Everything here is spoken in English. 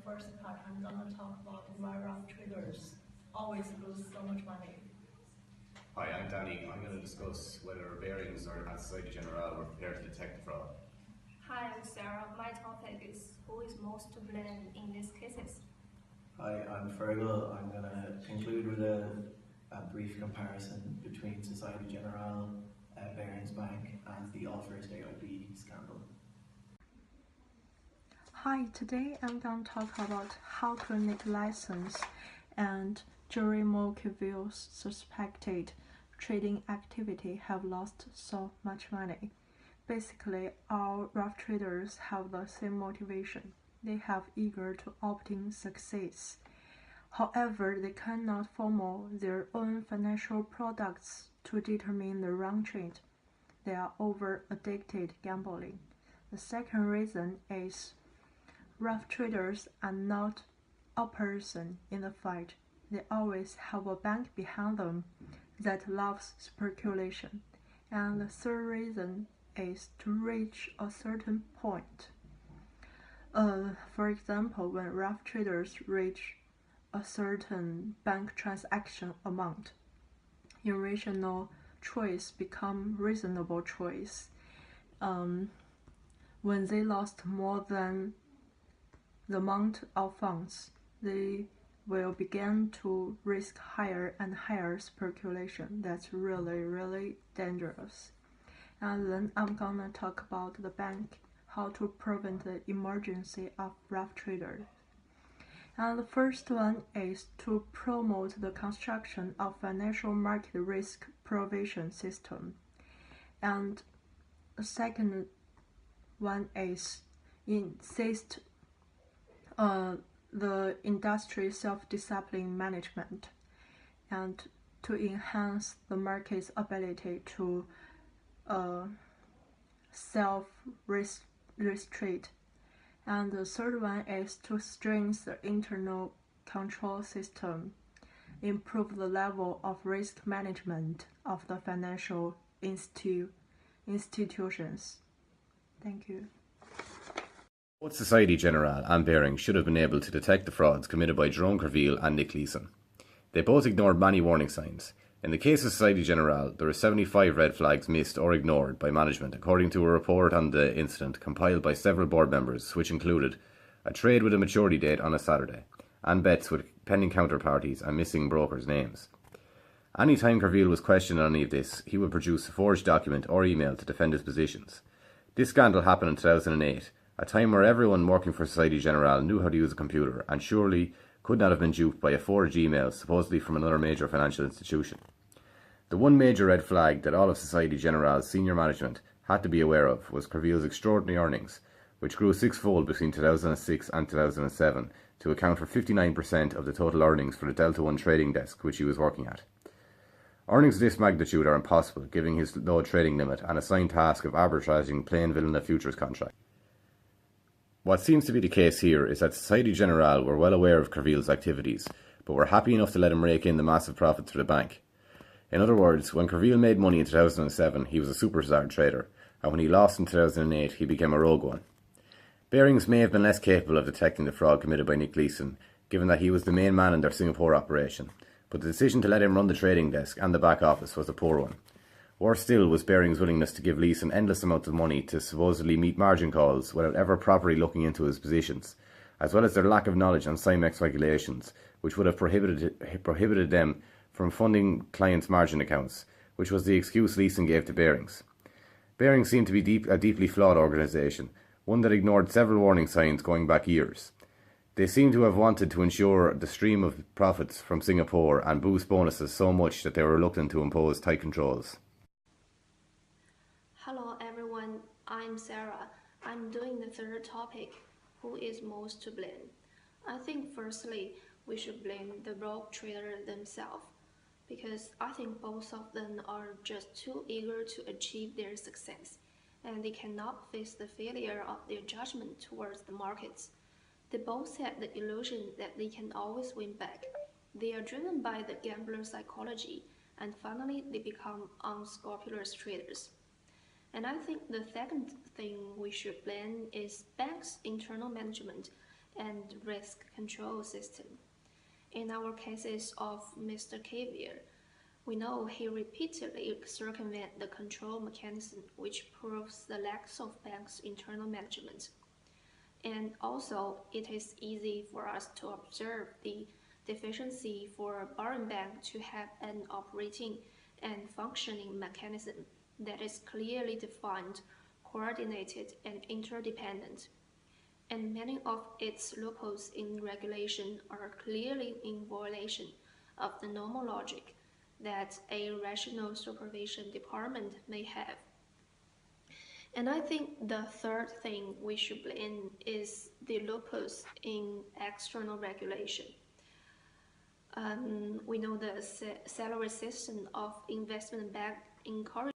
first part, I'm gonna talk about why rough traders always lose so much money. Hi, I'm Danny. I'm going to discuss whether Bearings or at Societe Generale were prepared to detect the fraud. Hi, I'm Sarah. My topic is who is most to blame in these cases. Hi, I'm Fergal. I'm going to conclude with a brief comparison between Societe Generale, Barings Bank and the All First AIB scandal. Hi, today I'm going to talk about how clinic license and Jerry Monkeville's suspected trading activity have lost so much money. Basically, all rough traders have the same motivation. They have eager to obtain success. However, they cannot follow their own financial products to determine the wrong trade. They are over-addicted gambling. The second reason is rough traders are not a person in the fight. They always have a bank behind them that loves speculation. And the third reason is to reach a certain point. For example, when rough traders reach a certain bank transaction amount, irrational choice become reasonable choice. When they lost more than the amount of funds, they will begin to risk higher and higher speculation. That's really dangerous. And then I'm gonna talk about the bank, how to prevent the emergency of rough traders. And the first one is to promote the construction of financial market risk provision system. And the second one is insist the industry self-discipline management and to enhance the market's ability to self-restrict. And the third one is to strengthen the internal control system, improve the level of risk management of the financial institutions. Thank you. Both Societe Generale and Bearings should have been able to detect the frauds committed by Jerome Kerviel and Nick Leeson. They both ignored many warning signs. In the case of Societe Generale, there were 75 red flags missed or ignored by management, according to a report on the incident compiled by several board members, which included a trade with a maturity date on a Saturday, and bets with pending counterparties and missing brokers' names. Any time Kerviel was questioned on any of this, he would produce a forged document or email to defend his positions. This scandal happened in 2008, a time where everyone working for Societe Generale knew how to use a computer and surely could not have been duped by a forged email supposedly from another major financial institution. The one major red flag that all of Societe Generale's senior management had to be aware of was Kerviel's extraordinary earnings, which grew sixfold between 2006 and 2007 to account for 59% of the total earnings for the Delta One trading desk which he was working at. Earnings of this magnitude are impossible, given his low trading limit and assigned task of arbitraging plain vanilla futures contracts. What seems to be the case here is that Societe Generale were well aware of Kerviel's activities, but were happy enough to let him rake in the massive profits for the bank. In other words, when Kerviel made money in 2007, he was a superstar trader, and when he lost in 2008, he became a rogue one. Bearings may have been less capable of detecting the fraud committed by Nick Leeson, given that he was the main man in their Singapore operation, but the decision to let him run the trading desk and the back office was a poor one. Worse still was Bearings' willingness to give Leeson endless amounts of money to supposedly meet margin calls without ever properly looking into his positions, as well as their lack of knowledge on CIMEX regulations, which would have prohibited them from funding clients' margin accounts, which was the excuse Leeson gave to Bearings. Bearings seemed to be a deeply flawed organisation, one that ignored several warning signs going back years. They seem to have wanted to ensure the stream of profits from Singapore and boost bonuses so much that they were reluctant to impose tight controls. Hello everyone, I'm Sarah. I'm doing the third topic, who is most to blame. I think firstly, we should blame the rogue trader themselves, because I think both of them are just too eager to achieve their success, and they cannot face the failure of their judgment towards the markets. They both have the illusion that they can always win back. They are driven by the gambler psychology, and finally they become unscrupulous traders. And I think the second thing we should blame is banks' internal management and risk control system. In our cases of Mr. Caviar, we know he repeatedly circumvented the control mechanism, which proves the lack of bank's internal management. And also, it is easy for us to observe the deficiency for a borrowing bank to have an operating and functioning mechanism that is clearly defined, coordinated, and interdependent. And many of its loopholes in regulation are clearly in violation of the normal logic that a rational supervision department may have. And I think the third thing we should blame is the loopholes in external regulation. We know the salary system of investment bank encourages